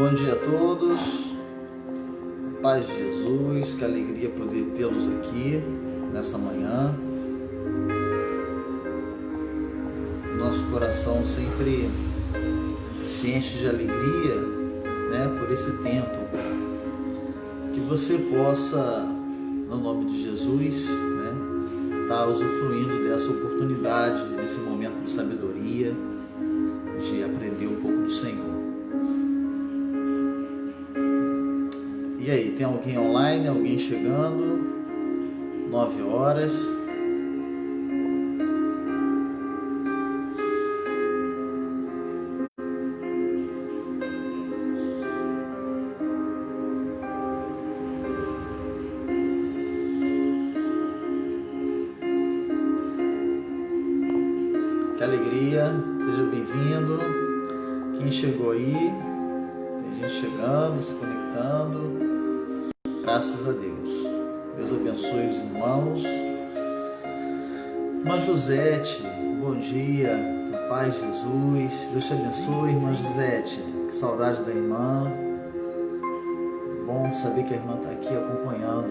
Bom dia a todos, paz de Jesus, que alegria poder tê-los aqui nessa manhã. Nosso coração sempre se enche de alegria, por esse tempo. Que você possa, no nome de Jesus, estar usufruindo dessa oportunidade, desse momento de sabedoria, de aprender um pouco do Senhor. E aí, tem alguém online, alguém chegando? 9 horas. Que alegria, seja bem-vindo. Quem chegou aí, tem gente chegando, se conectando. Graças a Deus. Deus abençoe os irmãos. Irmã Josete, bom dia, paz de Jesus. Deus te abençoe, irmã Josete. Que saudade da irmã. Bom saber que a irmã está aqui acompanhando.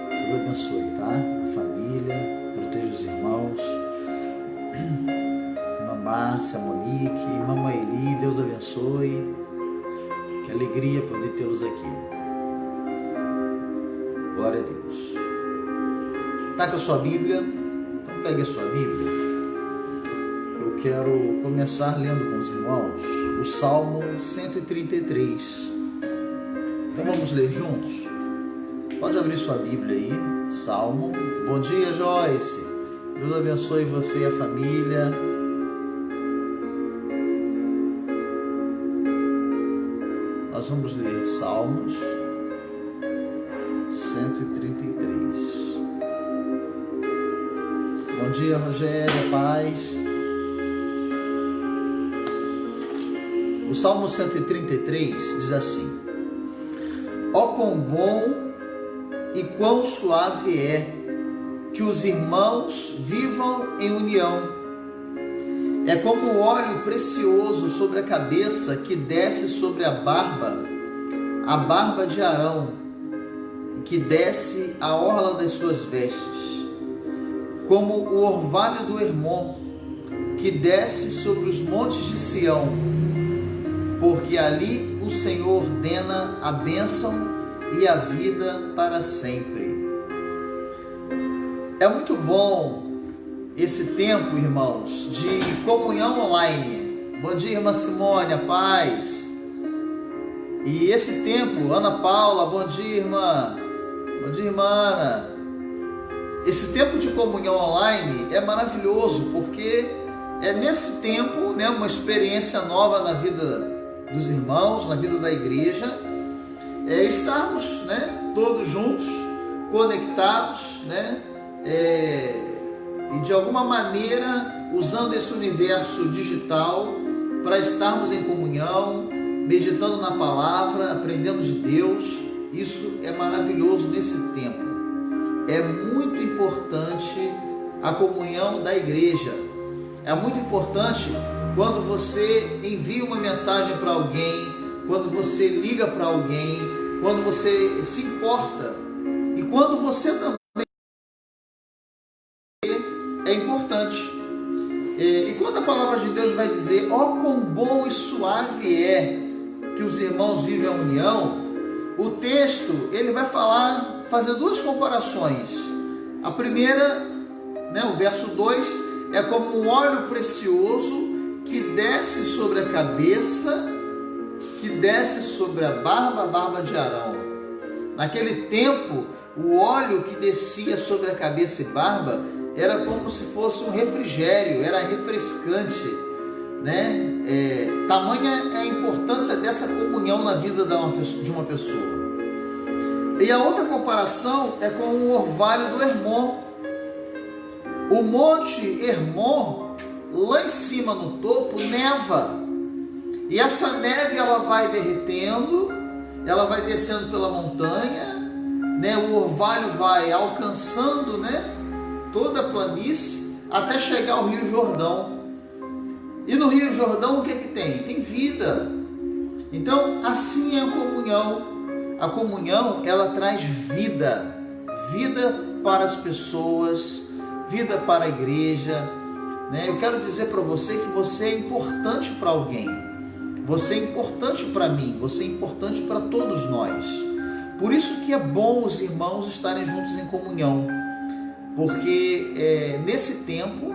Deus abençoe, tá? A família, proteja os irmãos. Irmã Márcia, Monique, irmã Maeli, Deus abençoe. Que alegria poder tê-los aqui. Glória a Deus. Tá com a sua Bíblia? Então pegue a sua Bíblia. Eu quero começar lendo com os irmãos o Salmo 133. Então vamos ler juntos? Pode abrir sua Bíblia aí. Salmo. Bom dia, Joyce. Deus abençoe você e a família. Nós vamos ler Salmos 133. Bom dia, Rogério, paz. O Salmo 133 diz assim: Ó quão bom e quão suave é que os irmãos vivam em união. É como o óleo precioso sobre a cabeça que desce sobre a barba de Arão, que desce a orla das suas vestes, como o orvalho do Hermon, que desce sobre os montes de Sião, porque ali o Senhor ordena a bênção e a vida para sempre. É muito bom esse tempo, irmãos, de comunhão online. Bom dia, irmã Simone, a paz. E esse tempo, Ana Paula, bom dia, irmã. Bom dia, irmã Ana. Esse tempo de comunhão online é maravilhoso, porque é nesse tempo, uma experiência nova na vida dos irmãos, na vida da igreja, estarmos, todos juntos, conectados, e de alguma maneira usando esse universo digital para estarmos em comunhão, meditando na palavra, aprendendo de Deus. Isso é maravilhoso nesse tempo. É muito importante a comunhão da igreja. É muito importante quando você envia uma mensagem para alguém, quando você liga para alguém, quando você se importa e quando você também é importante. E quando a palavra de Deus vai dizer, ó quão bom e suave é que os irmãos vivem a união, o texto ele vai fazer duas comparações. A primeira, o verso 2, é como um óleo precioso que desce sobre a cabeça, que desce sobre a barba de Arão. Naquele tempo, o óleo que descia sobre a cabeça e barba era como se fosse um refrigério, era refrescante, tamanha é a importância dessa comunhão na vida de uma pessoa. E a outra comparação é com o orvalho do Hermon. O monte Hermon, lá em cima no topo, neva. E essa neve ela vai derretendo, ela vai descendo pela montanha, o orvalho vai alcançando, toda a planície até chegar ao Rio Jordão. E no Rio Jordão o que tem? Tem vida, Então, assim é a comunhão. A comunhão, ela traz vida, vida para as pessoas, vida para a igreja, né? Eu quero dizer para você que você é importante para alguém, você é importante para mim, você é importante para todos nós. Por isso que é bom os irmãos estarem juntos em comunhão, porque nesse tempo,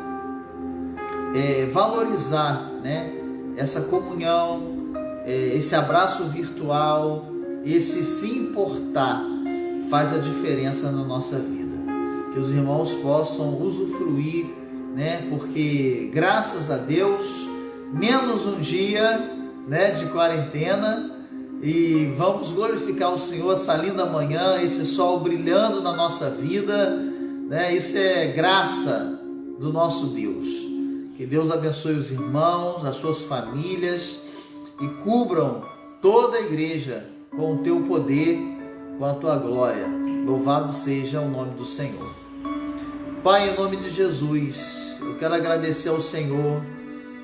valorizar, né, essa comunhão, esse abraço virtual, esse se importar, faz a diferença na nossa vida. Que os irmãos possam usufruir, né? Porque graças a Deus, menos um dia, né, de quarentena, e vamos glorificar o Senhor essa linda manhã, esse sol brilhando na nossa vida, né? Isso é graça do nosso Deus. Que Deus abençoe os irmãos, as suas famílias e cubram toda a igreja com o teu poder, com a tua glória. Louvado seja o nome do Senhor. Pai, em nome de Jesus, eu quero agradecer ao Senhor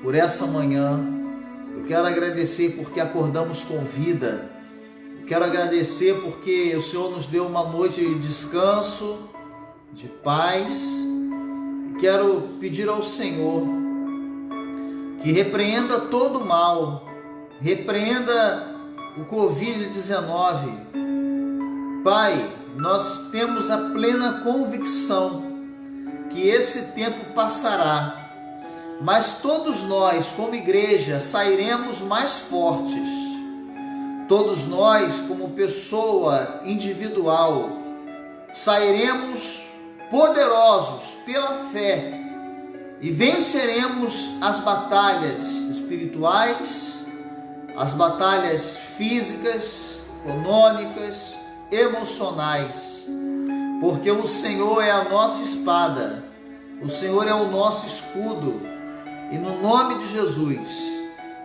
por essa manhã. Eu quero agradecer porque acordamos com vida. Eu quero agradecer porque o Senhor nos deu uma noite de descanso, de paz. E quero pedir ao Senhor que repreenda todo o mal, repreenda o Covid-19. Pai, nós temos a plena convicção que esse tempo passará, mas todos nós, como igreja, sairemos mais fortes. Todos nós, como pessoa individual, sairemos poderosos pela fé e venceremos as batalhas espirituais, as batalhas físicas, econômicas, emocionais, porque o Senhor é a nossa espada, o Senhor é o nosso escudo, e no nome de Jesus,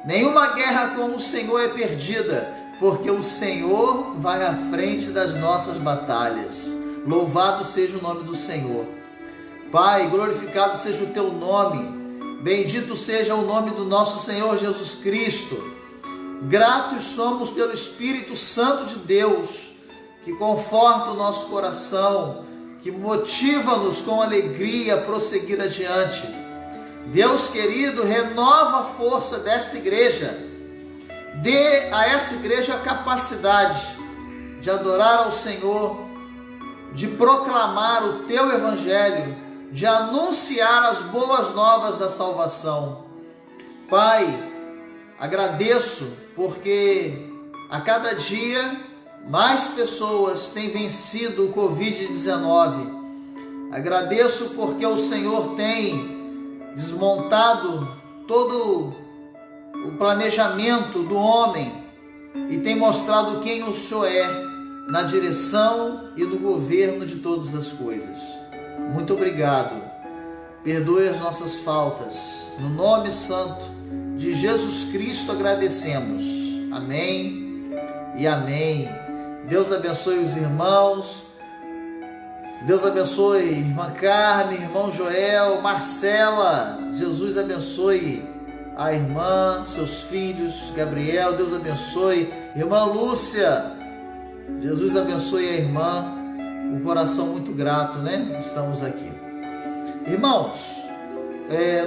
nenhuma guerra com o Senhor é perdida, porque o Senhor vai à frente das nossas batalhas. Louvado seja o nome do Senhor. Pai, glorificado seja o teu nome, bendito seja o nome do nosso Senhor Jesus Cristo. Gratos somos pelo Espírito Santo de Deus, que conforta o nosso coração, que motiva-nos com alegria a prosseguir adiante. Deus querido, renova a força desta igreja, dê a essa igreja a capacidade de adorar ao Senhor, de proclamar o teu evangelho, de anunciar as boas novas da salvação. Pai, agradeço porque a cada dia mais pessoas têm vencido o Covid-19. Agradeço porque o Senhor tem desmontado todo o planejamento do homem e tem mostrado quem o Senhor é na direção e no governo de todas as coisas. Muito obrigado. Perdoe as nossas faltas. No nome santo de Jesus Cristo agradecemos. Amém e amém. Deus abençoe os irmãos. Deus abençoe irmã Carmen, irmão Joel, Marcela. Jesus abençoe a irmã, seus filhos, Gabriel. Deus abençoe irmã Lúcia. Jesus abençoe a irmã. Um coração muito grato, né? Estamos aqui. Irmãos,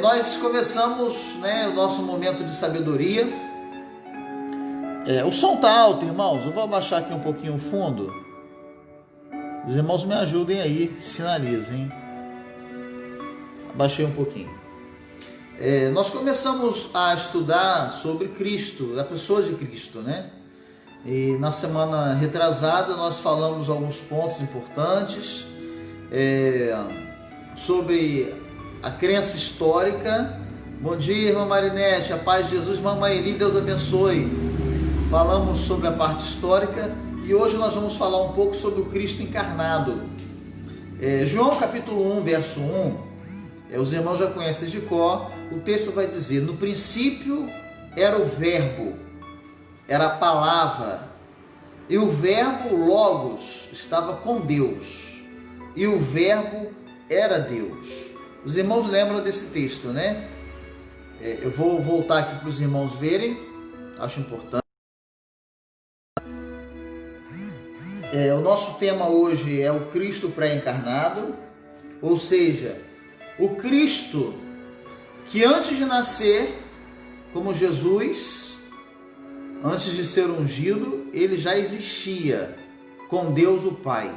nós começamos, né, o nosso momento de sabedoria. O som está alto, irmãos. Eu vou abaixar aqui um pouquinho o fundo. Os irmãos me ajudem aí, sinalizem. Abaixei um pouquinho. Nós começamos a estudar sobre Cristo, a pessoa de Cristo, né? E na semana retrasada nós falamos alguns pontos importantes sobre a crença histórica. Bom dia, irmã Marinete, a paz de Jesus, mamãe Eli, Deus abençoe. Falamos sobre a parte histórica e hoje nós vamos falar um pouco sobre o Cristo encarnado. João capítulo 1, verso 1, os irmãos já conhecem de cor. O texto vai dizer: no princípio era o verbo, era a palavra, e o verbo Logos estava com Deus, e o verbo era Deus. Os irmãos lembram desse texto, né? Eu vou voltar aqui para os irmãos verem, acho importante. O nosso tema hoje é o Cristo pré-encarnado, ou seja, o Cristo que antes de nascer, como Jesus, antes de ser ungido, ele já existia com Deus o Pai.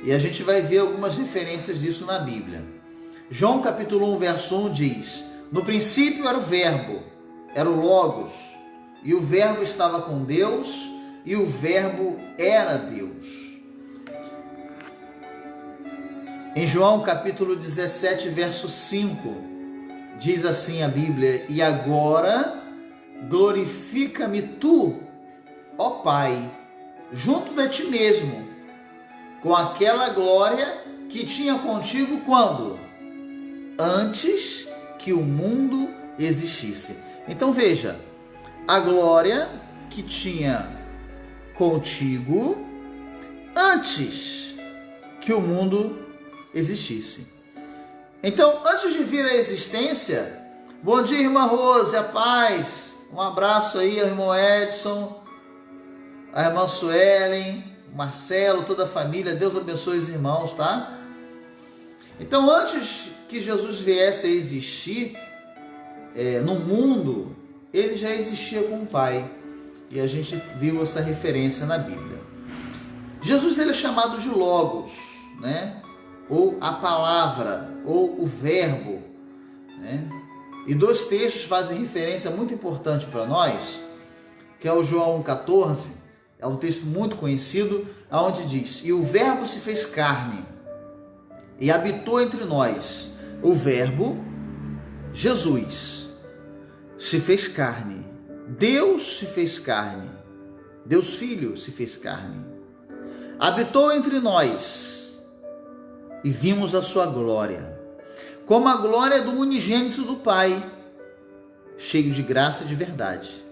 E a gente vai ver algumas referências disso na Bíblia. João capítulo 1, verso 1 diz: no princípio era o Verbo, era o Logos, e o Verbo estava com Deus, e o Verbo era Deus. Em João capítulo 17, verso 5, diz assim a Bíblia: e agora glorifica-me tu, ó Pai, junto de ti mesmo, com aquela glória que tinha contigo quando? Antes que o mundo existisse. Então veja, a glória que tinha contigo antes que o mundo existisse. Então, antes de vir à existência, bom dia, irmã Rose, a paz, um abraço aí ao irmão Edson, a irmã Suelen, Marcelo, toda a família, Deus abençoe os irmãos, tá? Então, antes que Jesus viesse a existir no mundo, ele já existia com o Pai, e a gente viu essa referência na Bíblia. Jesus, ele é chamado de Logos, né? Ou a palavra, ou o verbo, né? E dois textos fazem referência muito importante para nós, que é o João 1,14, é um texto muito conhecido, onde diz: e o verbo se fez carne e habitou entre nós. O verbo, Jesus, se fez carne, Deus se fez carne, Deus Filho se fez carne, habitou entre nós, e vimos a sua glória, como a glória do unigênito do Pai, cheio de graça e de verdade.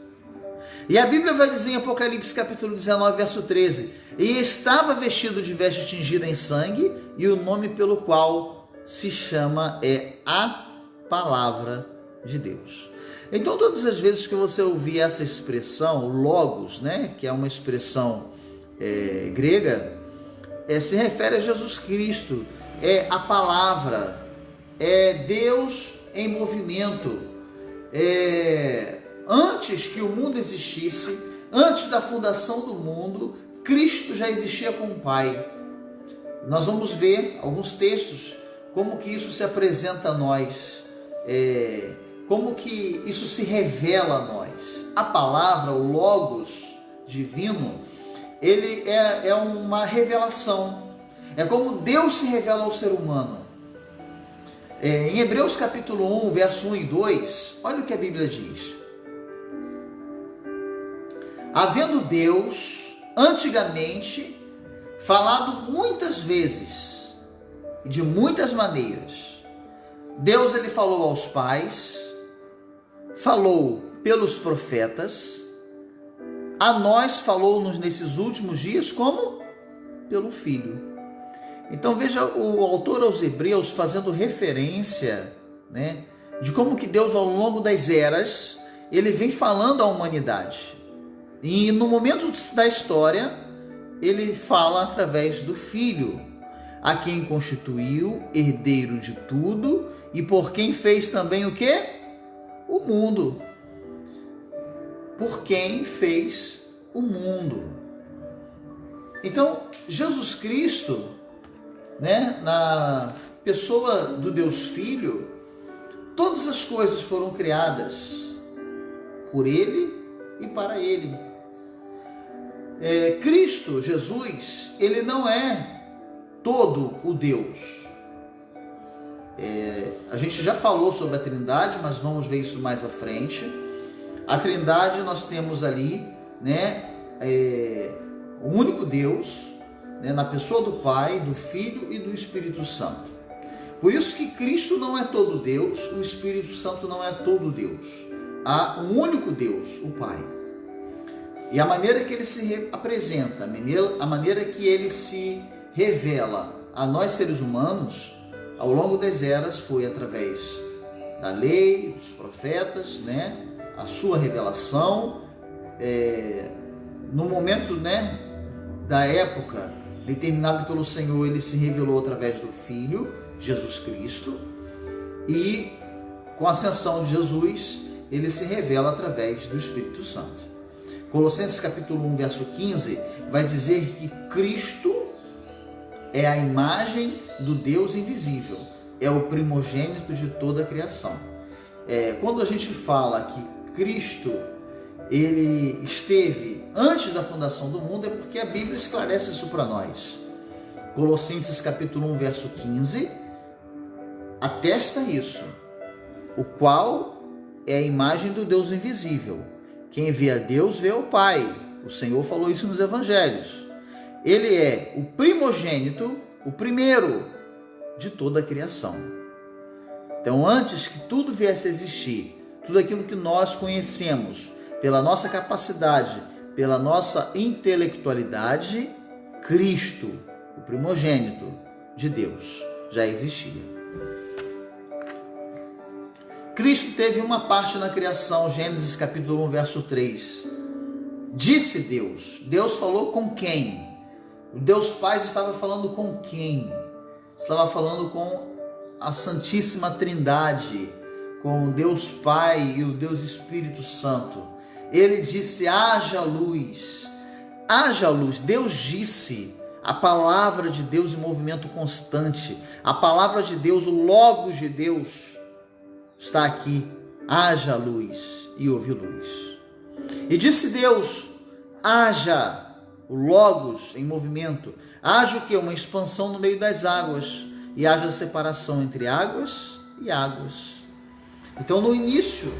E a Bíblia vai dizer em Apocalipse capítulo 19, verso 13: e estava vestido de veste tingida em sangue, e o nome pelo qual se chama é a Palavra de Deus. Então, todas as vezes que você ouvir essa expressão, logos, né, que é uma expressão grega, se refere a Jesus Cristo, é a palavra, é Deus em movimento. Antes que o mundo existisse, antes da fundação do mundo, Cristo já existia com o Pai. Nós vamos ver alguns textos, como que isso se apresenta a nós, como que isso se revela a nós. A palavra, o Logos divino, ele é uma revelação. É como Deus se revela ao ser humano. Em Hebreus capítulo 1, verso 1 e 2, olha o que a Bíblia diz: havendo Deus antigamente falado muitas vezes e de muitas maneiras, Deus ele falou aos pais, falou pelos profetas, a nós falou-nos nesses últimos dias como? Pelo Filho. Então veja o autor aos Hebreus fazendo referência, né, de como que Deus ao longo das eras, ele vem falando à humanidade. E no momento da história, ele fala através do Filho, a quem constituiu herdeiro de tudo e por quem fez também o quê? O mundo. Por quem fez o mundo. Então, Jesus Cristo, né, na pessoa do Deus Filho, todas as coisas foram criadas por Ele e para Ele. Cristo, Jesus, Ele não é todo o Deus. A gente já falou sobre a Trindade, mas vamos ver isso mais à frente. A Trindade nós temos ali, né, o único Deus, né, na pessoa do Pai, do Filho e do Espírito Santo. Por isso que Cristo não é todo Deus, o Espírito Santo não é todo Deus. Há um único Deus, o Pai. E a maneira que ele se apresenta, a maneira que ele se revela a nós seres humanos, ao longo das eras, foi através da lei, dos profetas, né, a sua revelação, no momento, né, da época, determinado pelo Senhor, ele se revelou através do Filho, Jesus Cristo, e com a ascensão de Jesus, ele se revela através do Espírito Santo. Colossenses capítulo 1, verso 15, vai dizer que Cristo é a imagem do Deus invisível, é o primogênito de toda a criação. Quando a gente fala que Cristo, ele esteve antes da fundação do mundo, é porque a Bíblia esclarece isso para nós. Colossenses capítulo 1, verso 15, atesta isso, o qual é a imagem do Deus invisível. Quem vê a Deus vê o Pai. O Senhor falou isso nos evangelhos. Ele é o primogênito, o primeiro de toda a criação. Então, antes que tudo viesse a existir, tudo aquilo que nós conhecemos, pela nossa capacidade, pela nossa intelectualidade, Cristo, o primogênito de Deus, já existia. Cristo teve uma parte na criação, Gênesis capítulo 1, verso 3. Disse Deus. Deus falou com quem? O Deus Pai estava falando com quem? Estava falando com a Santíssima Trindade, com o Deus Pai e o Deus Espírito Santo. Ele disse: haja luz. Haja luz. Deus disse. A palavra de Deus em movimento constante. A palavra de Deus, o Logos de Deus, está aqui. Haja luz, e houve luz. E disse Deus: haja o Logos em movimento. Haja o quê? Uma expansão no meio das águas. E haja separação entre águas e águas. Então, no início,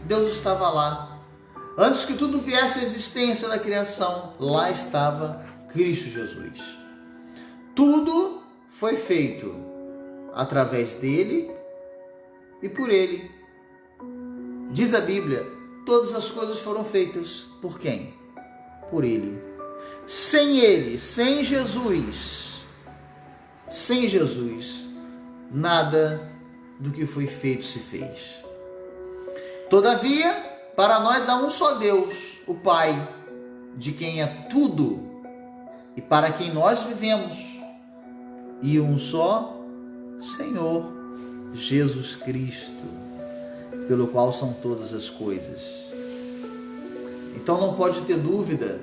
Deus estava lá. Antes que tudo viesse à existência da criação, lá estava Cristo Jesus. Tudo foi feito através dele e por ele. Diz a Bíblia, todas as coisas foram feitas por quem? Por ele. Sem ele, sem Jesus, nada do que foi feito se fez. Todavia, para nós há um só Deus, o Pai, de quem é tudo e para quem nós vivemos, e um só Senhor, Jesus Cristo, pelo qual são todas as coisas. Então não pode ter dúvida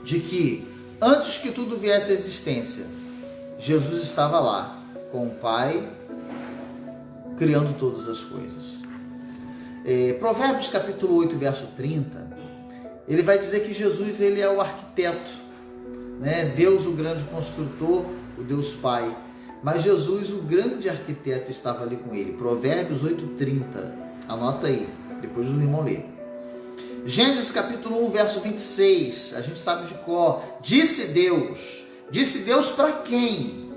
de que antes que tudo viesse à existência, Jesus estava lá com o Pai, criando todas as coisas. Provérbios capítulo 8, verso 30, ele vai dizer que Jesus, ele é o arquiteto, né? Deus, o grande construtor, o Deus Pai. Mas Jesus, o grande arquiteto, estava ali com ele. Provérbios 8:30. Anota aí, depois o irmão lê. Gênesis capítulo 1, verso 26. A gente sabe de cor. Disse Deus para quem?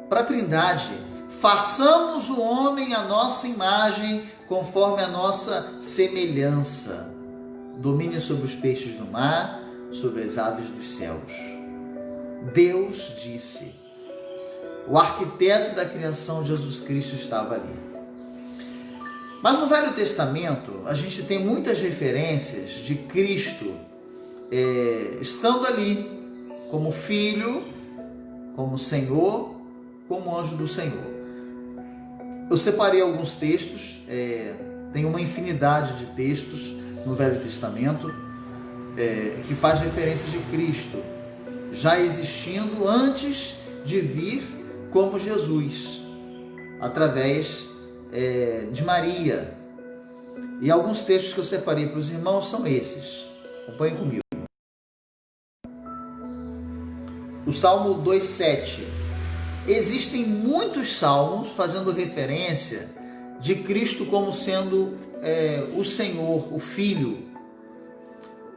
Para a Trindade. Façamos o homem à nossa imagem, conforme a nossa semelhança. Domine sobre os peixes do mar, sobre as aves dos céus. Deus disse. O arquiteto da criação, Jesus Cristo, estava ali. Mas no Velho Testamento, a gente tem muitas referências de Cristo estando ali como Filho, como Senhor, como anjo do Senhor. Eu separei alguns textos, tem uma infinidade de textos no Velho Testamento que faz referência de Cristo, já existindo antes de vir como Jesus, através de Maria. E alguns textos que eu separei para os irmãos são esses. Acompanhem comigo. O Salmo 2,7. Existem muitos salmos fazendo referência de Cristo como sendo o Senhor, o Filho.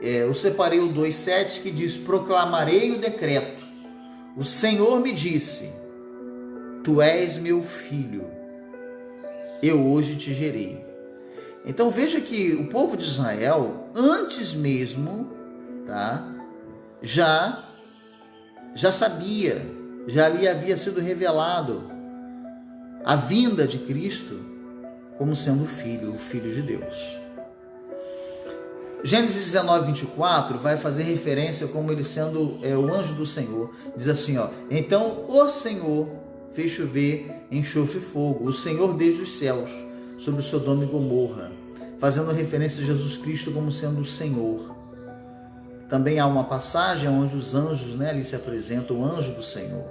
Eu separei o 2,7 que diz: proclamarei o decreto. O Senhor me disse: tu és meu filho, eu hoje te gerei. Então veja que o povo de Israel, antes mesmo, já sabia, já lhe havia sido revelado a vinda de Cristo como sendo o Filho de Deus. Gênesis 19, 24 vai fazer referência como ele sendo o anjo do Senhor. Diz assim, ó: então o Senhor fez chover enxofre e fogo, o Senhor desde os céus, sobre Sodoma e Gomorra, fazendo referência a Jesus Cristo como sendo o Senhor. Também há uma passagem onde os anjos, ali se apresentam, o anjo do Senhor.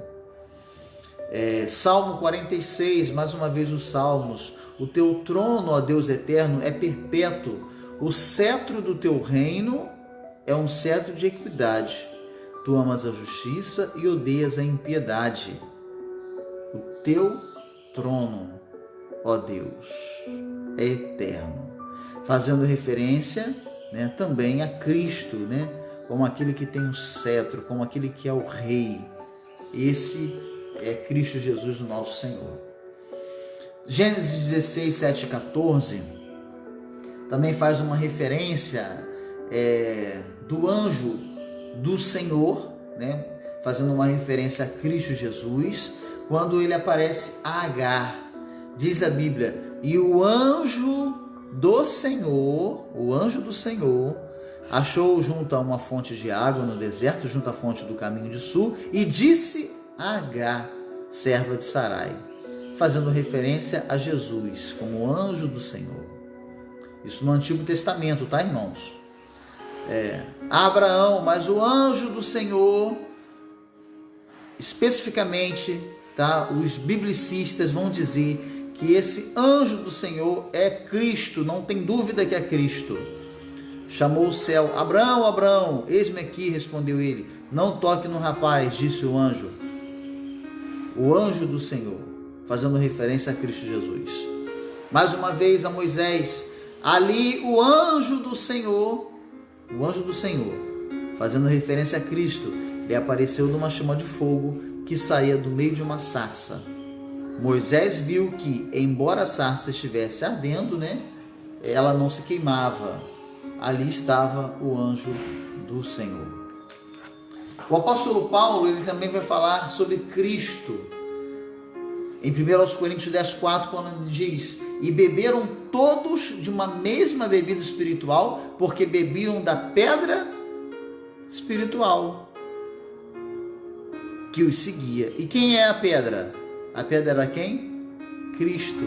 Salmo 46, mais uma vez os Salmos: o teu trono, ó Deus eterno, é perpétuo, o cetro do teu reino é um cetro de equidade. Tu amas a justiça e odeias a impiedade. O teu trono, ó Deus, é eterno. Fazendo referência, também a Cristo, como aquele que tem o cetro, como aquele que é o rei. Esse é Cristo Jesus, o nosso Senhor. Gênesis 16, 7 e 14 também faz uma referência do anjo do Senhor, fazendo uma referência a Cristo Jesus, quando ele aparece a Agar. Diz a Bíblia: e o anjo do Senhor, achou junto a uma fonte de água no deserto, junto à fonte do caminho de sul, e disse a Agar, serva de Sarai, fazendo referência a Jesus como anjo do Senhor. Isso no Antigo Testamento, tá, irmãos? Abraão, mas o anjo do Senhor, especificamente, tá? Os biblicistas vão dizer que esse anjo do Senhor é Cristo, não tem dúvida que é Cristo. Chamou o céu: Abraão, Abraão, eis-me aqui, respondeu ele. Não toque no rapaz, disse o anjo do Senhor, fazendo referência a Cristo Jesus. Mais uma vez a Moisés: ali o anjo do Senhor, fazendo referência a Cristo, ele apareceu numa chama de fogo que saía do meio de uma sarça. Moisés viu que, embora a sarça estivesse ardendo, ela não se queimava. Ali estava o anjo do Senhor. O apóstolo Paulo, ele também vai falar sobre Cristo em 1 Coríntios 10:4, quando ele diz: e beberam todos de uma mesma bebida espiritual, porque bebiam da pedra espiritual que os seguia. E quem é a pedra? A pedra era quem? Cristo.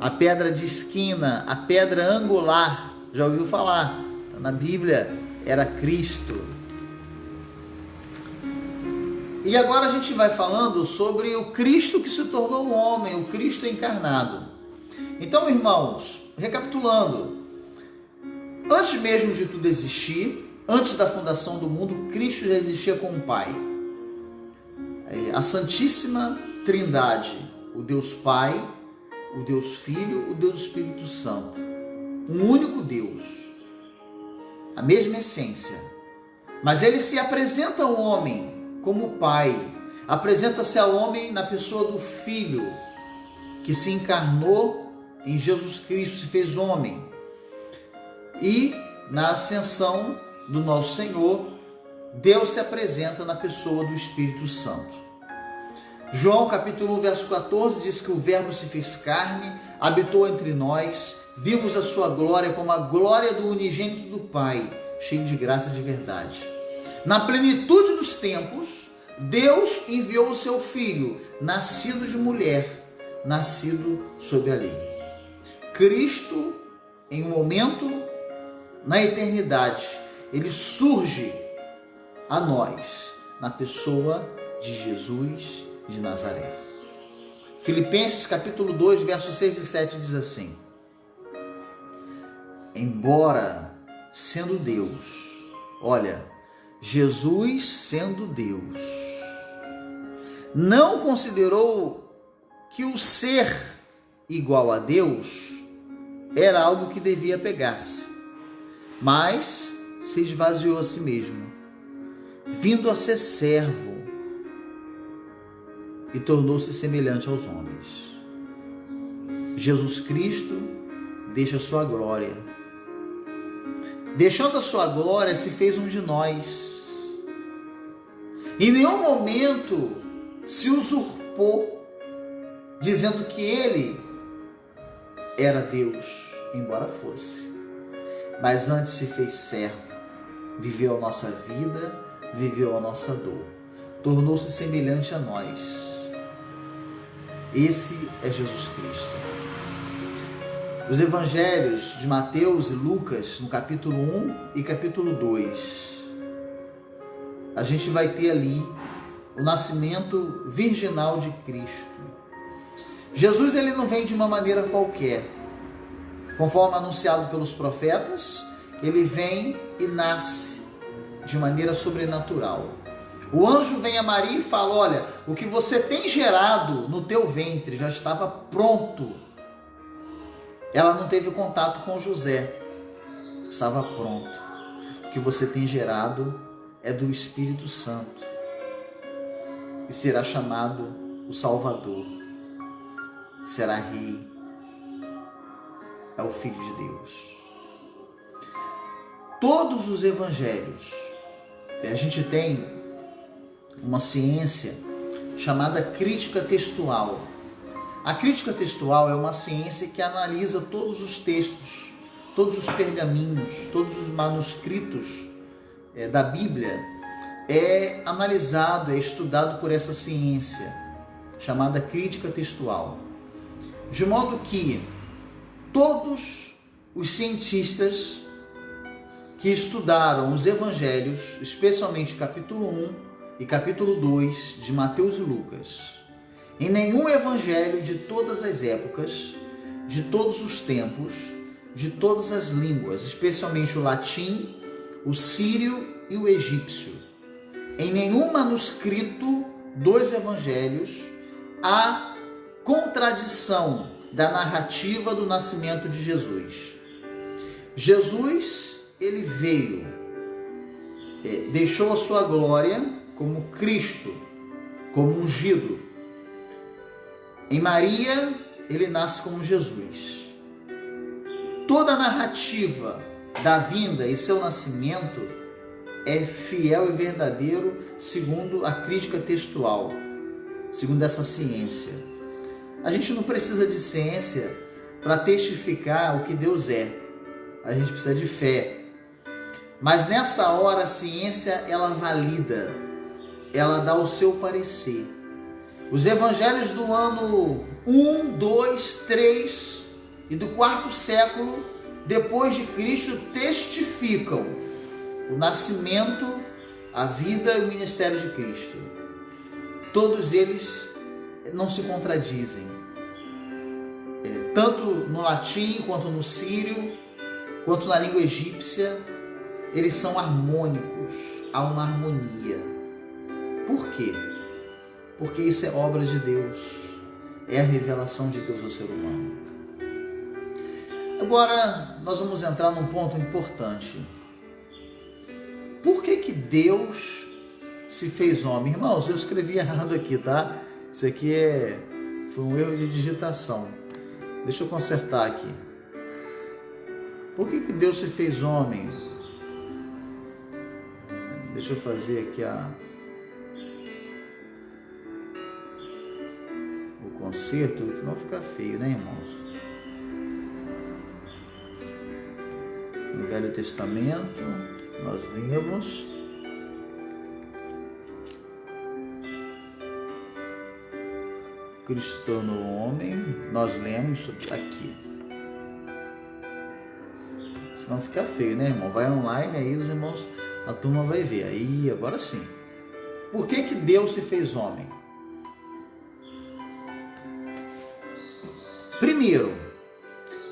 A pedra de esquina, a pedra angular, já ouviu falar? Na Bíblia era Cristo. E agora a gente vai falando sobre o Cristo que se tornou um homem, o Cristo encarnado. Então, irmãos, recapitulando, antes mesmo de tudo existir, antes da fundação do mundo, Cristo já existia com o Pai. A Santíssima Trindade, o Deus Pai, o Deus Filho, o Deus Espírito Santo. Um único Deus, a mesma essência. Mas ele se apresenta ao homem como Pai, apresenta-se ao homem na pessoa do Filho, que se encarnou em Jesus Cristo, se fez homem. E na ascensão do nosso Senhor, Deus se apresenta na pessoa do Espírito Santo. João capítulo 1, verso 14 diz que o Verbo se fez carne, habitou entre nós, vimos a sua glória como a glória do unigênito do Pai, cheio de graça e de verdade. Na plenitude dos tempos, Deus enviou o seu Filho, nascido de mulher, nascido sob a lei. Cristo, em um momento, na eternidade, ele surge a nós, na pessoa de Jesus de Nazaré. Filipenses capítulo 2, versos 6 e 7 diz assim: embora sendo Deus, olha, Jesus sendo Deus, não considerou que o ser igual a Deus era algo que devia pegar-se, mas se esvaziou a si mesmo, vindo a ser servo, e tornou-se semelhante aos homens. Jesus Cristo deixa a sua glória. Deixando a sua glória, se fez um de nós. Em nenhum momento se usurpou, dizendo que ele era Deus, embora fosse. mas antes se fez servo, viveu a nossa vida, viveu a nossa dor, tornou-se semelhante a nós. Esse é Jesus Cristo. Os evangelhos de Mateus e Lucas, no capítulo 1 e capítulo 2, a gente vai ter ali o nascimento virginal de Cristo. Jesus, ele não vem de uma maneira qualquer. Conforme anunciado pelos profetas, ele vem e nasce de maneira sobrenatural. O anjo vem a Maria e fala: olha, o que você tem gerado no teu ventre já estava pronto. Ela não teve contato com José, estava pronto. O que você tem gerado é do Espírito Santo e será chamado o Salvador, será Rei, é o Filho de Deus. Todos os evangelhos, a gente tem uma ciência chamada crítica textual. A crítica textual é uma ciência que analisa todos os textos, todos os pergaminhos, todos os manuscritos da Bíblia. É analisado, é estudado por essa ciência chamada crítica textual. De modo que todos os cientistas que estudaram os evangelhos, especialmente capítulo 1 e capítulo 2 de Mateus e Lucas, em nenhum evangelho de todas as épocas, de todos os tempos, de todas as línguas, especialmente o latim, o sírio e o egípcio, em nenhum manuscrito dos evangelhos há contradição da narrativa do nascimento de Jesus. Jesus, ele veio, deixou a sua glória como Cristo, como ungido. Em Maria, ele nasce como Jesus. Toda a narrativa da vinda e seu nascimento é fiel e verdadeiro segundo a crítica textual, segundo essa ciência. A gente não precisa de ciência para testificar o que Deus é. A gente precisa de fé. Mas nessa hora a ciência, ela valida, ela dá o seu parecer. Os evangelhos do ano 1, 2, 3 e do 4º século depois de Cristo testificam o nascimento, a vida e o ministério de Cristo. Todos eles não se contradizem. Tanto no latim, quanto no sírio, quanto na língua egípcia, eles são harmônicos, há uma harmonia. Por quê? Porque isso é obra de Deus, é a revelação de Deus ao ser humano. Agora, nós vamos entrar num ponto importante. Por que Deus se fez homem? Irmãos, eu escrevi errado aqui, tá? Isso aqui foi um erro de digitação. Deixa eu consertar aqui. Por que Deus se fez homem? Deixa eu fazer aqui o conserto, que não fica feio, né, irmãos? No Velho Testamento, nós vimos Cristo tornou homem, nós lemos isso aqui. Senão fica feio, né, irmão? Vai online, aí os irmãos, a turma vai ver. Aí, agora sim. Por que Deus se fez homem? Primeiro,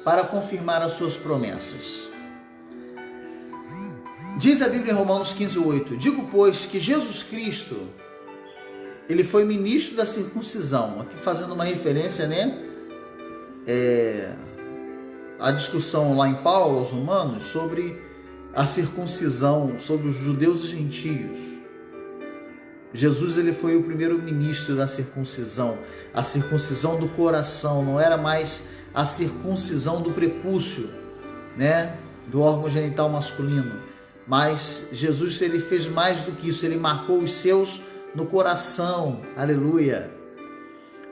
para confirmar as suas promessas. Diz a Bíblia em Romanos 15:8: digo, pois, que Jesus Cristo, ele foi ministro da circuncisão. Aqui fazendo uma referência, né? A discussão lá em Paulo aos Romanos sobre a circuncisão, sobre os judeus e gentios. Jesus, ele foi o primeiro ministro da circuncisão, a circuncisão do coração, não era mais a circuncisão do prepúcio, né? Do órgão genital masculino. Mas Jesus, ele fez mais do que isso, ele marcou os seus no coração, aleluia,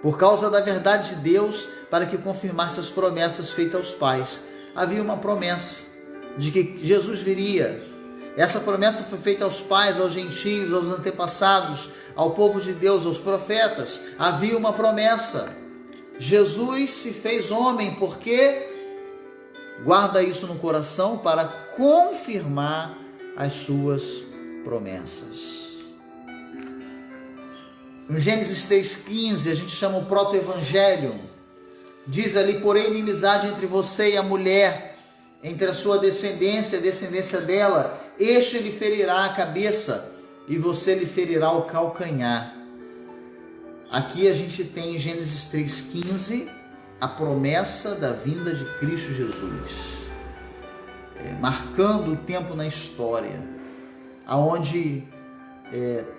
por causa da verdade de Deus, para que confirmasse as promessas feitas aos pais. Havia uma promessa, de que Jesus viria. Essa promessa foi feita aos pais, aos gentios, aos antepassados, ao povo de Deus, aos profetas. Havia uma promessa. Jesus se fez homem, porque guarda isso no coração para confirmar as suas promessas. Em Gênesis 3,15, a gente chama o proto-evangelho. Diz ali: porém, inimizade entre você e a mulher, entre a sua descendência e a descendência dela. Este lhe ferirá a cabeça e você lhe ferirá o calcanhar. Aqui a gente tem em Gênesis 3,15 a promessa da vinda de Cristo Jesus, marcando o tempo na história, aonde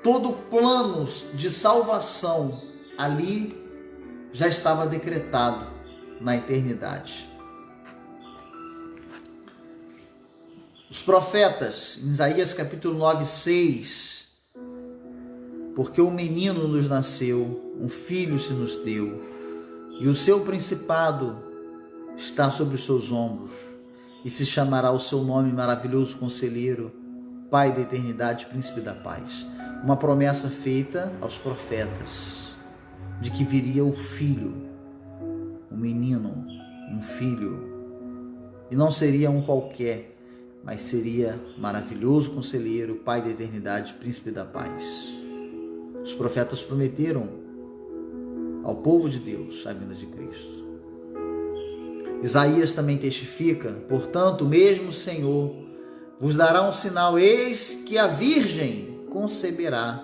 todo o plano de salvação ali já estava decretado na eternidade. Os profetas, em Isaías capítulo 9:6, porque um menino nos nasceu, um filho se nos deu, e o seu principado está sobre os seus ombros, e se chamará o seu nome Maravilhoso Conselheiro, Pai da Eternidade, Príncipe da Paz. Uma promessa feita aos profetas, de que viria o filho, um menino, um filho, e não seria um qualquer, mas seria Maravilhoso Conselheiro, Pai da Eternidade, Príncipe da Paz. Os profetas prometeram ao povo de Deus a vinda de Cristo. Isaías também testifica: portanto, o mesmo Senhor vos dará um sinal, eis que a Virgem conceberá.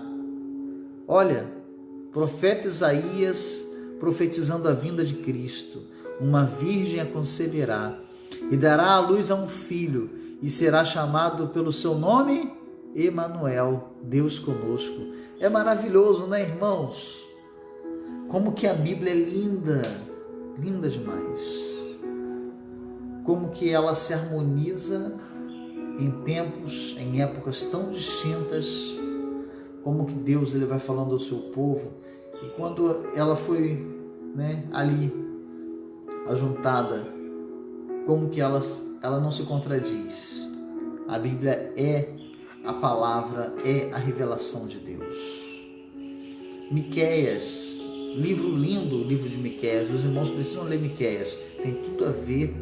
Olha, profeta Isaías profetizando a vinda de Cristo. Uma virgem a conceberá e dará à luz a um filho, e será chamado pelo seu nome Emanuel, Deus conosco. É maravilhoso, né, irmãos? Como que a Bíblia é linda, linda demais. Como que ela se harmoniza em tempos, em épocas tão distintas. Como que Deus ele vai falando ao seu povo. E quando ela foi, ali ajuntada, como que ela não se contradiz. A Bíblia é a palavra, é a revelação de Deus. Miqueias, livro lindo, o livro de Miqueias. Os irmãos precisam ler Miqueias. Tem tudo a ver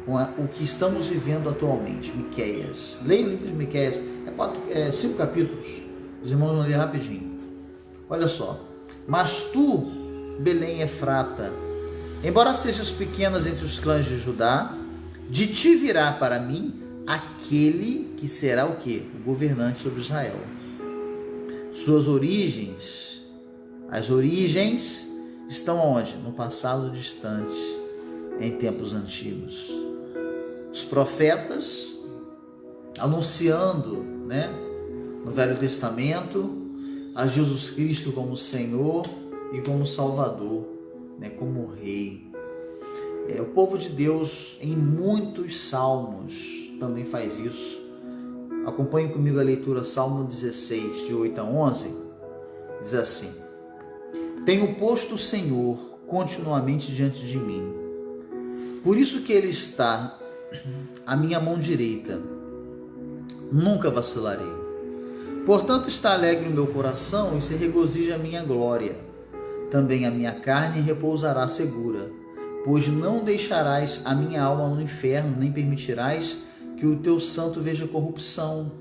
com o que estamos vivendo atualmente. Miqueias. Leia o livro de Miqueias. 5 capítulos. Os irmãos vão ler rapidinho. Olha só. Mas tu, Belém Efrata, embora sejas pequenas entre os clãs de Judá, de ti virá para mim aquele que será o quê? O governante sobre Israel. Suas origens, as origens estão onde? No passado distante, em tempos antigos. Os profetas anunciando, no Velho Testamento, a Jesus Cristo como Senhor e como Salvador, como Rei. O povo de Deus, em muitos salmos, também faz isso. Acompanhe comigo a leitura, Salmo 16, de 8 a 11. Diz assim: tenho posto o Senhor continuamente diante de mim, por isso que Ele está à minha mão direita, nunca vacilarei. Portanto está alegre o meu coração e se regozija a minha glória. Também a minha carne repousará segura, pois não deixarás a minha alma no inferno, nem permitirás que o teu santo veja corrupção.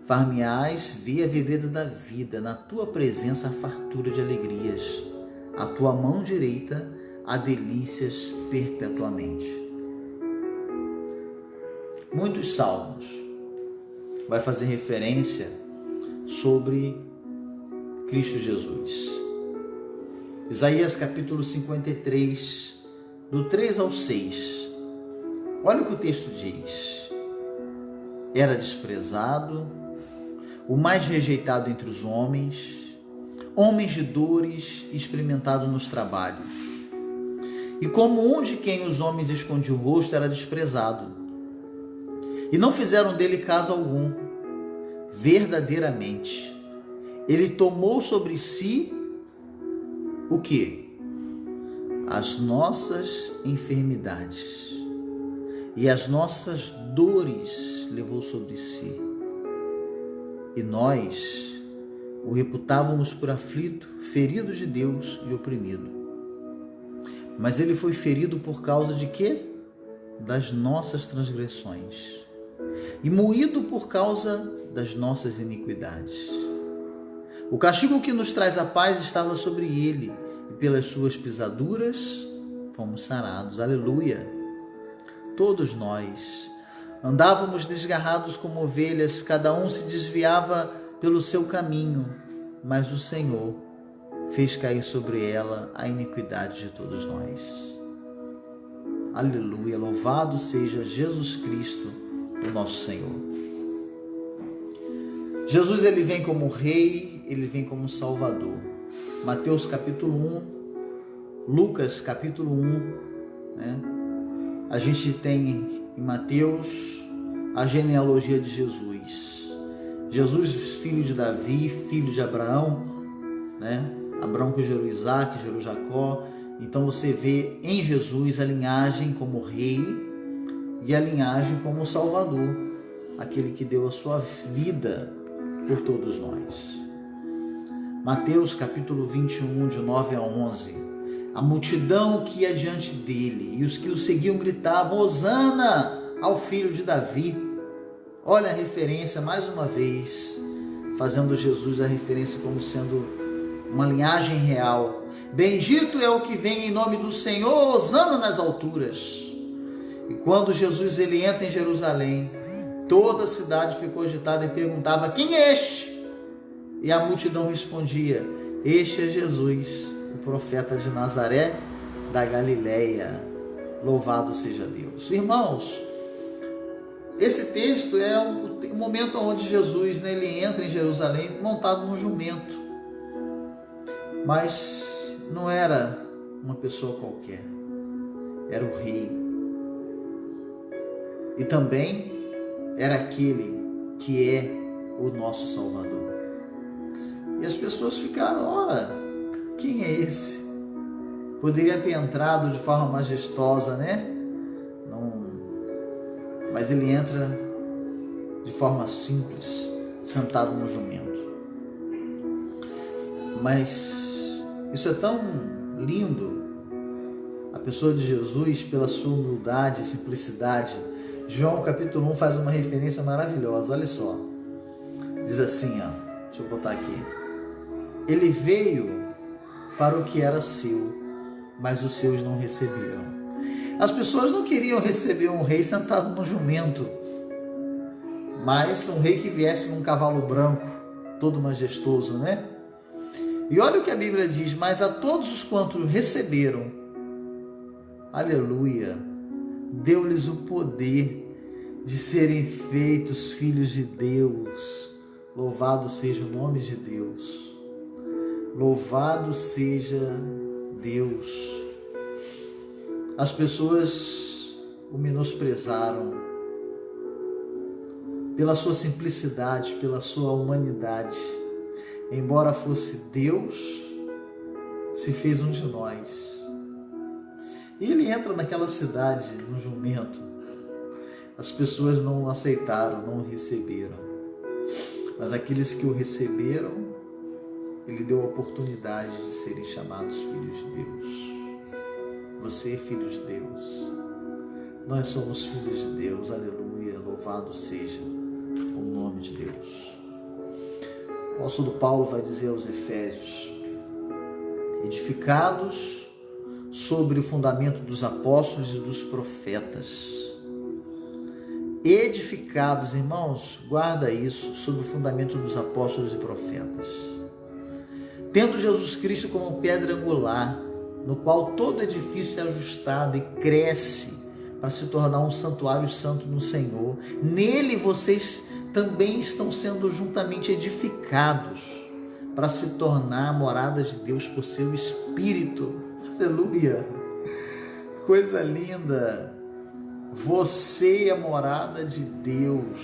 Far-me-ás ver a vereda da vida, na tua presença a fartura de alegrias, a tua mão direita há delícias perpetuamente. Muitos salmos vai fazer referência sobre Cristo Jesus. Isaías capítulo 53, do 3 ao 6. Olha o que o texto diz: era desprezado, o mais rejeitado entre os homens, homens de dores, experimentado nos trabalhos. E como um de quem os homens escondiam o rosto, era desprezado. E não fizeram dele caso algum. Verdadeiramente, ele tomou sobre si o quê? As nossas enfermidades. e as nossas dores levou sobre si. E nós o reputávamos por aflito, ferido de Deus e oprimido. Mas ele foi ferido por causa de quê? Das nossas transgressões, e moído por causa das nossas iniquidades. O castigo que nos traz a paz estava sobre ele, e pelas suas pisaduras fomos sarados. Aleluia! Todos nós andávamos desgarrados como ovelhas, cada um se desviava pelo seu caminho, mas o Senhor fez cair sobre ela a iniquidade de todos nós. Aleluia! Louvado seja Jesus Cristo, o nosso Senhor. Jesus, ele vem como Rei, ele vem como Salvador. Mateus capítulo 1, Lucas capítulo 1, né? A gente tem em Mateus a genealogia de Jesus. Jesus, filho de Davi, filho de Abraão, né? Abraão que gerou Isaac, que gerou Jacó. Então você vê em Jesus a linhagem como Rei e a linhagem como Salvador, aquele que deu a sua vida por todos nós. Mateus capítulo 21, de 9 a 11. A multidão que ia diante dele e os que o seguiam gritavam: Hosana ao filho de Davi. Olha a referência mais uma vez, fazendo Jesus a referência como sendo uma linhagem real. Bendito é o que vem em nome do Senhor, hosana nas alturas. E quando Jesus ele entra em Jerusalém, toda a cidade ficou agitada e perguntava: quem é este? E a multidão respondia: este é Jesus, o profeta de Nazaré da Galileia. Louvado seja Deus. Irmãos, esse texto é o momento onde Jesus, né, ele entra em Jerusalém montado num jumento. Mas não era uma pessoa qualquer, era o Rei. E também era aquele que é o nosso Salvador. E as pessoas ficaram: ora, quem é esse? Poderia ter entrado de forma majestosa, né? Não, mas ele entra de forma simples, sentado no jumento. Mas isso é tão lindo, a pessoa de Jesus, pela sua humildade e simplicidade. João capítulo 1 faz uma referência maravilhosa, olha só. Diz assim, ó, deixa eu botar aqui. Ele veio para o que era seu, mas os seus não receberam. As pessoas não queriam receber um rei sentado no jumento, mas um rei que viesse num cavalo branco, todo majestoso, né? E olha o que a Bíblia diz: mas a todos os quantos receberam, aleluia, deu-lhes o poder de serem feitos filhos de Deus. Louvado seja o nome de Deus. Louvado seja Deus. As pessoas o menosprezaram pela sua simplicidade, pela sua humanidade. Embora fosse Deus, se fez um de nós. E ele entra naquela cidade, no jumento. As pessoas não o aceitaram, não o receberam. Mas aqueles que o receberam, ele deu a oportunidade de serem chamados filhos de Deus. Você é filho de Deus. Nós somos filhos de Deus. Aleluia. Louvado seja o nome de Deus. O apóstolo Paulo vai dizer aos Efésios: edificados sobre o fundamento dos apóstolos e dos profetas. Edificados, irmãos, guarda isso, sobre o fundamento dos apóstolos e profetas. Tendo Jesus Cristo como pedra angular, no qual todo edifício é ajustado e cresce para se tornar um santuário santo no Senhor. Nele vocês também estão sendo juntamente edificados para se tornar moradas de Deus por seu Espírito. Aleluia! Coisa linda! Você é a morada de Deus.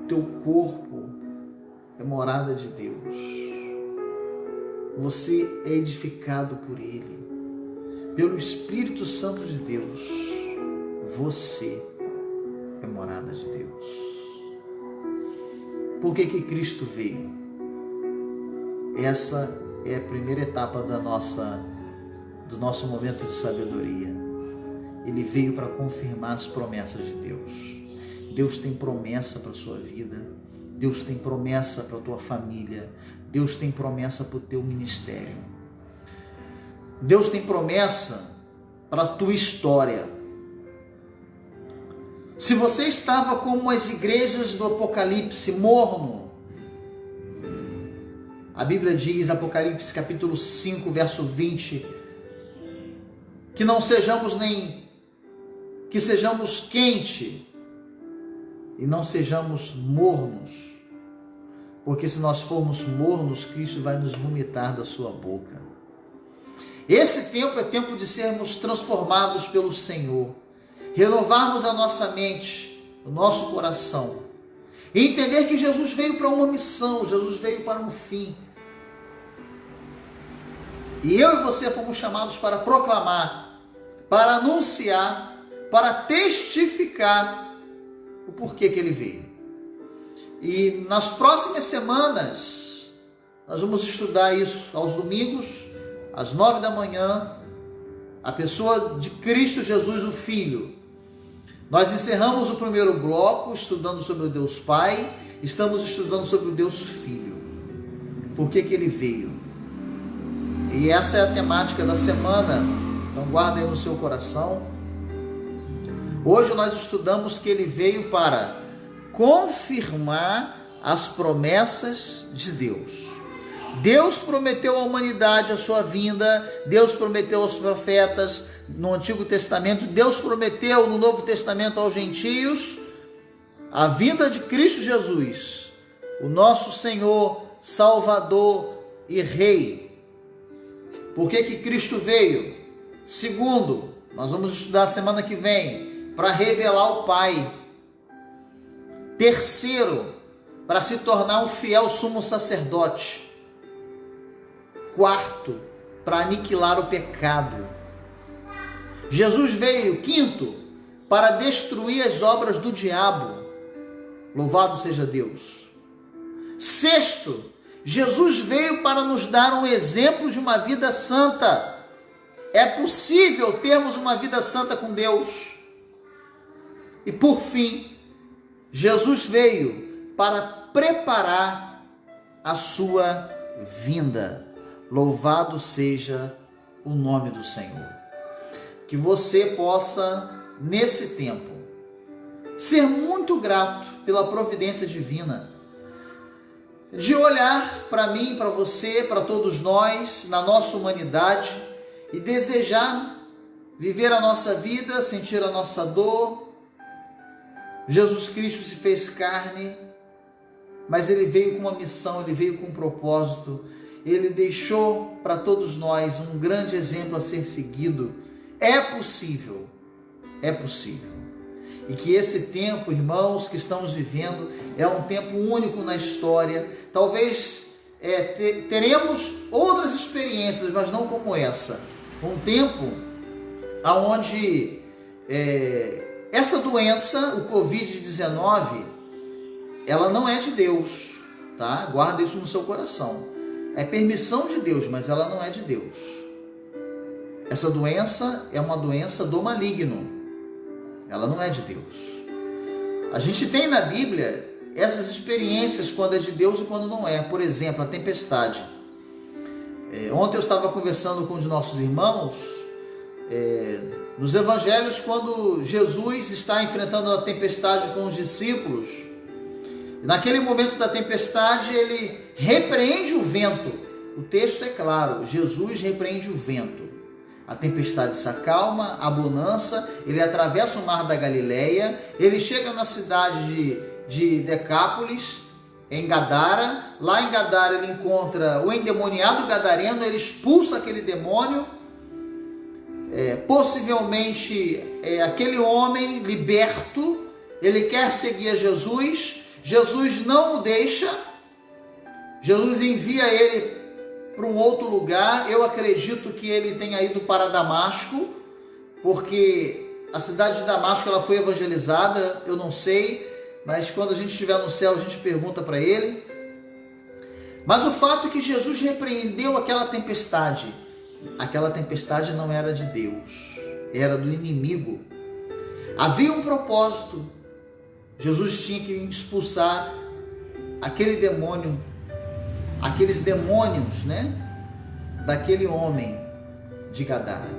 Teu corpo é morada de Deus. Você é edificado por Ele, pelo Espírito Santo de Deus. você é morada de Deus. Por que que Cristo veio? Essa é a primeira etapa do nosso momento de sabedoria. Ele veio para confirmar as promessas de Deus. Deus tem promessa para a sua vida. Deus tem promessa para a tua família. Deus tem promessa para o teu ministério. Deus tem promessa para a tua história. Se você estava como as igrejas do Apocalipse, morno, a Bíblia diz, Apocalipse capítulo 5, verso 20, que não sejamos que sejamos quente e não sejamos mornos, porque se nós formos mornos, Cristo vai nos vomitar da sua boca. Esse tempo é tempo de sermos transformados pelo Senhor, renovarmos a nossa mente, o nosso coração, e entender que Jesus veio para uma missão, Jesus veio para um fim. E eu e você fomos chamados para proclamar, para anunciar, para testificar o porquê que ele veio. E nas próximas semanas, nós vamos estudar isso aos domingos, às 9 da manhã, a pessoa de Cristo Jesus, o Filho. Nós encerramos o primeiro bloco estudando sobre o Deus Pai, estamos estudando sobre o Deus Filho. Por que que ele veio? E essa é a temática da semana, então guarda aí no seu coração. Hoje nós estudamos que ele veio para confirmar as promessas de Deus. Deus prometeu à humanidade a sua vinda, Deus prometeu aos profetas no Antigo Testamento, Deus prometeu no Novo Testamento aos gentios a vinda de Cristo Jesus, o nosso Senhor, Salvador e Rei. Por que que Cristo veio? Segundo, nós vamos estudar semana que vem, para revelar o Pai. Terceiro, para se tornar um fiel sumo sacerdote. Quarto, para aniquilar o pecado. Jesus veio, quinto, para destruir as obras do diabo. Louvado seja Deus. Sexto, Jesus veio para nos dar um exemplo de uma vida santa. É possível termos uma vida santa com Deus. E por fim, Jesus veio para preparar a sua vinda. Louvado seja o nome do Senhor. Que você possa, nesse tempo, ser muito grato pela providência divina, de olhar para mim, para você, para todos nós, na nossa humanidade, e desejar viver a nossa vida, sentir a nossa dor. Jesus Cristo se fez carne, mas ele veio com uma missão, ele veio com um propósito, ele deixou para todos nós um grande exemplo a ser seguido. É possível, é possível. E que esse tempo, irmãos, que estamos vivendo, é um tempo único na história. Talvez teremos outras experiências, mas não como essa. Um tempo onde essa doença, o Covid-19, ela não é de Deus, tá? Guarda isso no seu coração. É permissão de Deus, mas ela não é de Deus. Essa doença é uma doença do maligno. Ela não é de Deus. A gente tem na Bíblia essas experiências quando é de Deus e quando não é. Por exemplo, a tempestade. Ontem eu estava conversando com um de nossos irmãos, nos evangelhos, quando Jesus está enfrentando a tempestade com os discípulos. Naquele momento da tempestade, ele repreende o vento. O texto é claro, Jesus repreende o vento. A tempestade se acalma, a bonança, ele atravessa o mar da Galileia, ele chega na cidade de Decápolis, em Gadara. Lá em Gadara ele encontra o endemoniado gadareno, ele expulsa aquele demônio, possivelmente aquele homem liberto, ele quer seguir a Jesus, Jesus não o deixa, Jesus envia ele para um outro lugar. Eu acredito que ele tenha ido para Damasco, porque a cidade de Damasco ela foi evangelizada, eu não sei, mas quando a gente estiver no céu a gente pergunta para ele. Mas o fato é que Jesus repreendeu aquela tempestade não era de Deus, era do inimigo. Havia um propósito. Jesus tinha que expulsar aquele demônio, aqueles demônios, né, daquele homem de Gadara.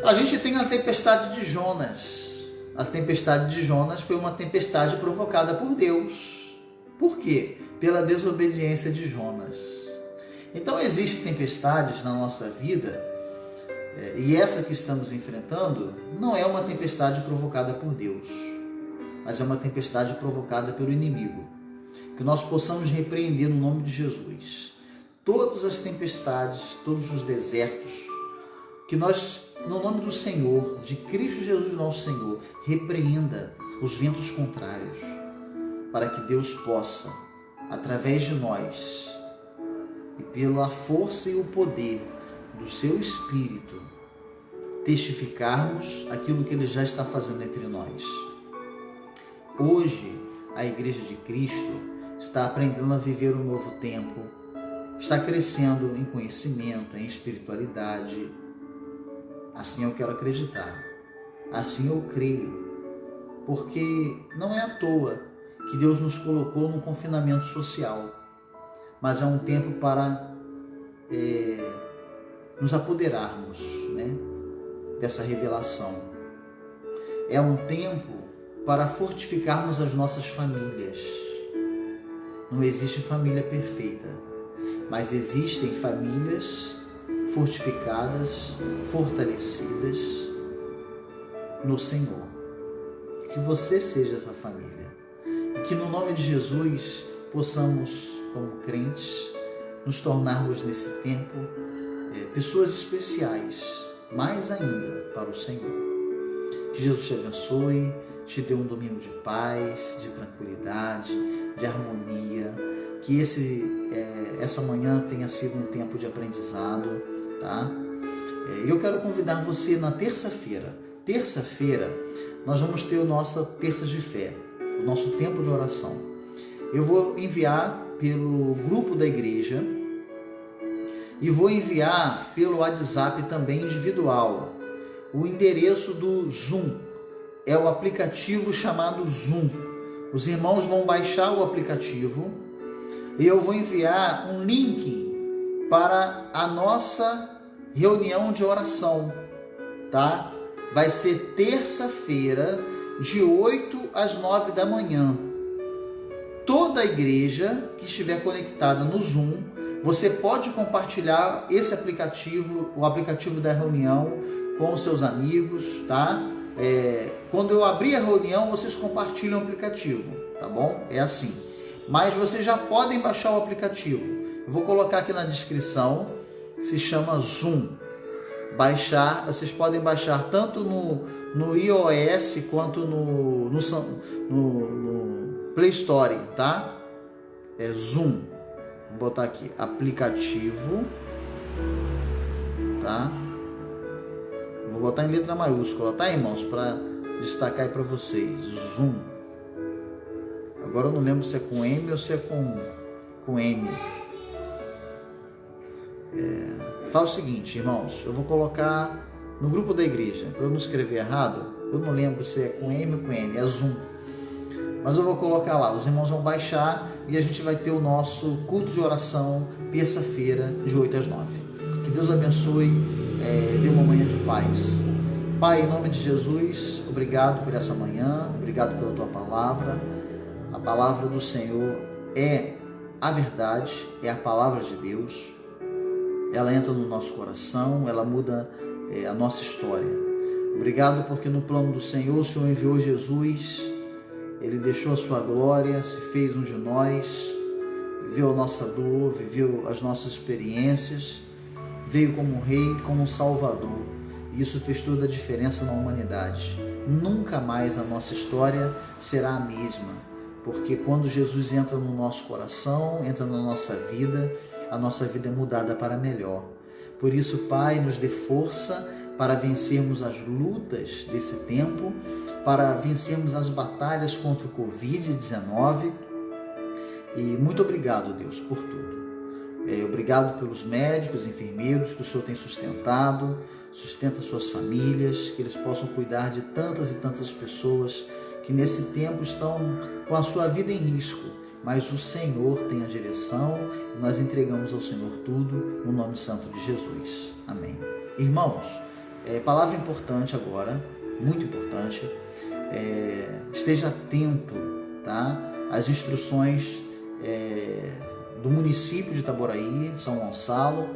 A gente tem a tempestade de Jonas. A tempestade de Jonas foi uma tempestade provocada por Deus. Por quê? Pela desobediência de Jonas. Então existem tempestades na nossa vida, e essa que estamos enfrentando não é uma tempestade provocada por Deus, mas é uma tempestade provocada pelo inimigo. Que nós possamos repreender no nome de Jesus todas as tempestades, todos os desertos, que nós, no nome do Senhor, de Cristo Jesus nosso Senhor, repreenda os ventos contrários, para que Deus possa, através de nós, e pela força e o poder do seu Espírito, testificarmos aquilo que Ele já está fazendo entre nós. Hoje, a Igreja de Cristo está aprendendo a viver um novo tempo, está crescendo em conhecimento, em espiritualidade. Assim eu quero acreditar, assim eu creio, porque não é à toa que Deus nos colocou num confinamento social, mas é um tempo para nos apoderarmos, né, dessa revelação. É um tempo para fortificarmos as nossas famílias. Não existe família perfeita, mas existem famílias fortificadas, fortalecidas no Senhor. Que você seja essa família. E que no nome de Jesus possamos, como crentes, nos tornarmos nesse tempo pessoas especiais, mais ainda para o Senhor. Que Jesus te abençoe, te dê um domingo de paz, de tranquilidade, de harmonia. Que essa manhã tenha sido um tempo de aprendizado, tá? Eu quero convidar você na terça-feira. Terça-feira nós vamos ter a nossa terça de fé, o nosso tempo de oração. Eu vou enviar pelo grupo da igreja e vou enviar pelo WhatsApp também individual. O endereço do Zoom é o aplicativo chamado Zoom. Os irmãos vão baixar o aplicativo e eu vou enviar um link para a nossa reunião de oração, tá? Vai ser terça-feira, de 8 às 9 da manhã. Toda a igreja que estiver conectada no Zoom, você pode compartilhar esse aplicativo, o aplicativo da reunião, com os seus amigos, tá? Quando eu abrir a reunião, vocês compartilham o aplicativo, tá bom? É assim. Mas vocês já podem baixar o aplicativo. Eu vou colocar aqui na descrição, se chama Zoom. Baixar, vocês podem baixar tanto no iOS quanto no Play Store, tá? É Zoom. Vou botar aqui, aplicativo, tá? Vou botar em letra maiúscula, tá, irmãos? Para destacar aí para vocês. Zoom. Agora eu não lembro se é com M ou se é com N. Faz o seguinte, irmãos. Eu vou colocar no grupo da igreja, para eu não escrever errado. Eu não lembro se é com M ou com N, é Zoom. Mas eu vou colocar lá, os irmãos vão baixar e a gente vai ter o nosso culto de oração terça-feira, de 8 às 9. Que Deus abençoe, dê uma manhã de paz. Pai, em nome de Jesus, obrigado por essa manhã, obrigado pela Tua palavra. A palavra do Senhor é a verdade, é a palavra de Deus. Ela entra no nosso coração, ela muda a nossa história. Obrigado porque no plano do Senhor, o Senhor enviou Jesus. Ele deixou a sua glória, se fez um de nós, viveu a nossa dor, viveu as nossas experiências, veio como um rei, como um salvador. E isso fez toda a diferença na humanidade. Nunca mais a nossa história será a mesma, porque quando Jesus entra no nosso coração, entra na nossa vida, a nossa vida é mudada para melhor. Por isso, Pai, nos dê força para vencermos as lutas desse tempo, para vencermos as batalhas contra o Covid-19. E muito obrigado, Deus, por tudo. Obrigado pelos médicos, enfermeiros que o Senhor tem sustentado, sustenta suas famílias, que eles possam cuidar de tantas e tantas pessoas que nesse tempo estão com a sua vida em risco, mas o Senhor tem a direção e nós entregamos ao Senhor tudo no nome santo de Jesus. Amém. Irmãos, palavra importante agora, muito importante, esteja atento, tá? Às instruções do município de Itaboraí, São Gonçalo,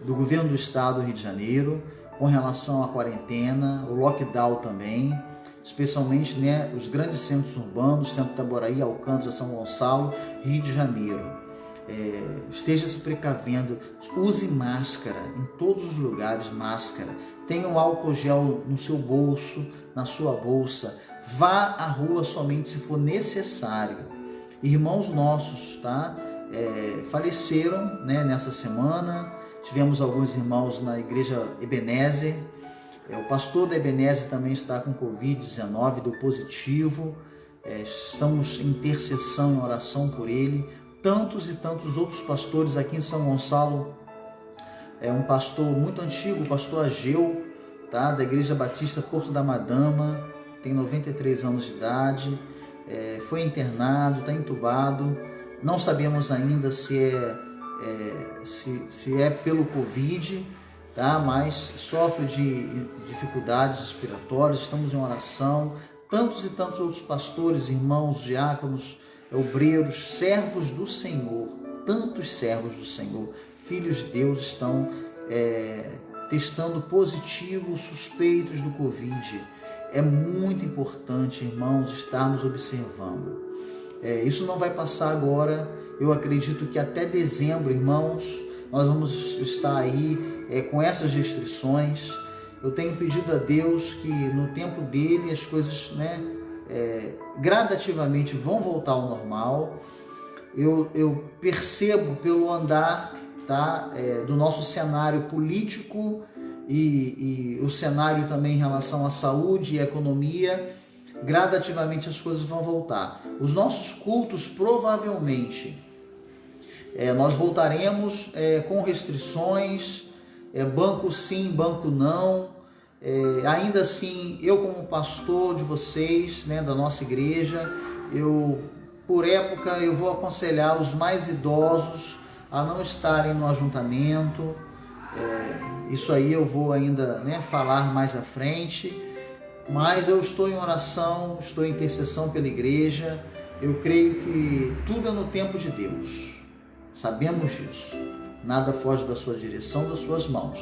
do governo do estado do Rio de Janeiro, com relação à quarentena, o lockdown também, especialmente, né, os grandes centros urbanos, Centro Itaboraí, Alcântara, São Gonçalo, Rio de Janeiro. Esteja se precavendo, use máscara em todos os lugares, máscara. Tenha um álcool gel no seu bolso, na sua bolsa. Vá à rua somente se for necessário. Irmãos nossos, tá? Faleceram, né, nessa semana. Tivemos alguns irmãos na igreja Ebenezer. O pastor da Ebenezer também está com Covid-19, deu positivo. Estamos em intercessão, em oração por ele. Tantos e tantos outros pastores aqui em São Gonçalo. Um pastor muito antigo, o pastor Ageu, tá? Da Igreja Batista Porto da Madama, tem 93 anos de idade, foi internado, está entubado. Não sabemos ainda se é pelo Covid, tá? Mas sofre de dificuldades respiratórias. Estamos em oração. Tantos e tantos outros pastores, irmãos, diáconos, obreiros, servos do Senhor, tantos servos do Senhor, filhos de Deus, estão testando positivo, suspeitos do Covid. É muito importante, irmãos, estarmos observando. Isso não vai passar agora. Eu acredito que até dezembro, irmãos, nós vamos estar aí com essas restrições. Eu tenho pedido a Deus que no tempo dele as coisas, né, gradativamente vão voltar ao normal. Eu percebo pelo andar, tá, do nosso cenário político e o cenário também em relação à saúde e à economia, gradativamente as coisas vão voltar. Os nossos cultos provavelmente nós voltaremos com restrições, banco sim, banco não. Ainda assim, eu como pastor de vocês, né, da nossa igreja, por época eu vou aconselhar os mais idosos a não estarem no ajuntamento. Isso aí eu vou ainda, né, falar mais à frente, mas eu estou em oração, estou em intercessão pela igreja. Eu creio que tudo é no tempo de Deus, sabemos disso, nada foge da sua direção, das suas mãos.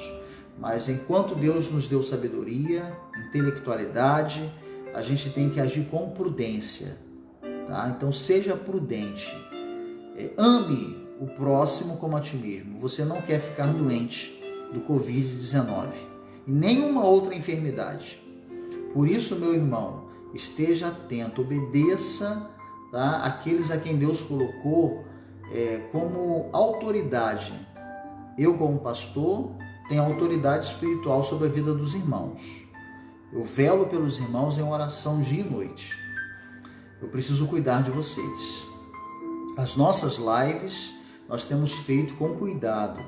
Mas enquanto Deus nos deu sabedoria, intelectualidade, a gente tem que agir com prudência, tá? Então seja prudente, ame o próximo como a ti mesmo. Você não quer ficar doente do Covid-19 e nenhuma outra enfermidade. Por isso, meu irmão, esteja atento, obedeça, tá, aqueles a quem Deus colocou como autoridade. Eu, como pastor, tenho autoridade espiritual sobre a vida dos irmãos. Eu velo pelos irmãos em oração dia e noite. Eu preciso cuidar de vocês. As nossas lives nós temos feito com cuidado,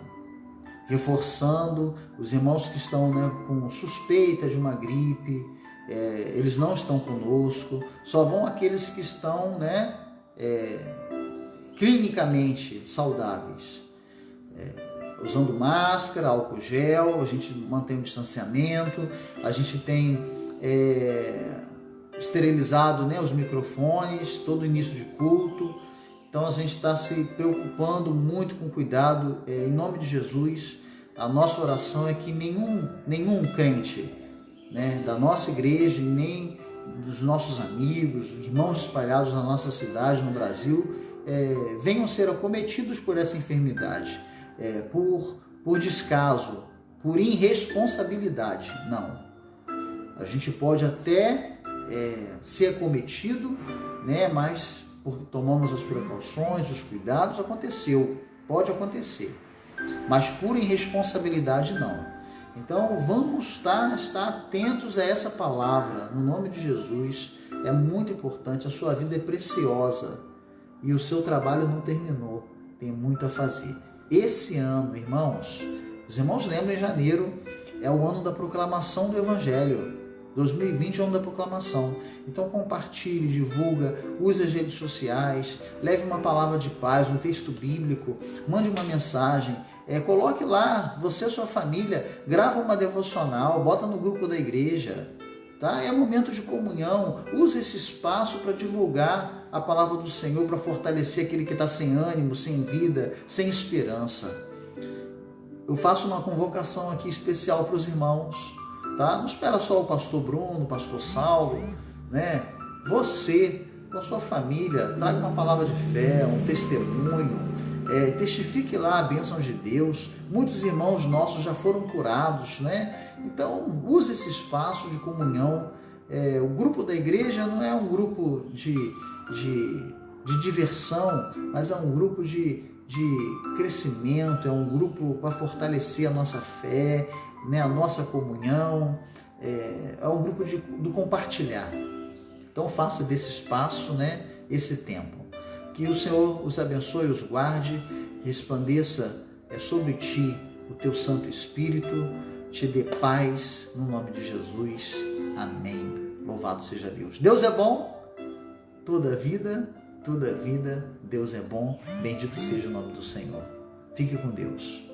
reforçando os irmãos que estão, né, com suspeita de uma gripe. Eles não estão conosco, só vão aqueles que estão, né, clinicamente saudáveis. Usando máscara, álcool gel, a gente mantém o distanciamento, a gente tem esterilizado, né, os microfones, todo início de culto. Então a gente está se preocupando muito com cuidado, em nome de Jesus. A nossa oração é que nenhum crente, né, da nossa igreja, nem dos nossos amigos, irmãos espalhados na nossa cidade, no Brasil, venham ser acometidos por essa enfermidade. Por descaso, por irresponsabilidade. Não. A gente pode até ser acometido, né, mas tomamos as precauções, os cuidados, pode acontecer. Mas por irresponsabilidade não. Então vamos estar atentos a essa palavra, no nome de Jesus. É muito importante, a sua vida é preciosa e o seu trabalho não terminou, tem muito a fazer. Esse ano, irmãos, os irmãos lembram, em janeiro é o ano da proclamação do Evangelho. 2020 é o ano da proclamação. Então compartilhe, divulga, use as redes sociais, leve uma palavra de paz, um texto bíblico, mande uma mensagem, coloque lá, você e sua família, grava uma devocional, bota no grupo da igreja, tá? É momento de comunhão, use esse espaço para divulgar a palavra do Senhor, para fortalecer aquele que está sem ânimo, sem vida, sem esperança. Eu faço uma convocação aqui especial para os irmãos, tá? Não espera só o pastor Bruno, o pastor Saulo, né? Você, com a sua família, traga uma palavra de fé, um testemunho, testifique lá a bênção de Deus. Muitos irmãos nossos já foram curados, né? Então, use esse espaço de comunhão. O grupo da igreja não é um grupo de diversão, mas é um grupo de crescimento, é um grupo para fortalecer a nossa fé, né, a nossa comunhão, é um grupo do compartilhar. Então faça desse espaço, né, esse tempo. Que o Senhor os abençoe, os guarde, resplandeça sobre ti o teu Santo Espírito, te dê paz, no nome de Jesus. Amém. Louvado seja Deus. Deus é bom, toda vida, Deus é bom. Bendito seja o nome do Senhor. Fique com Deus.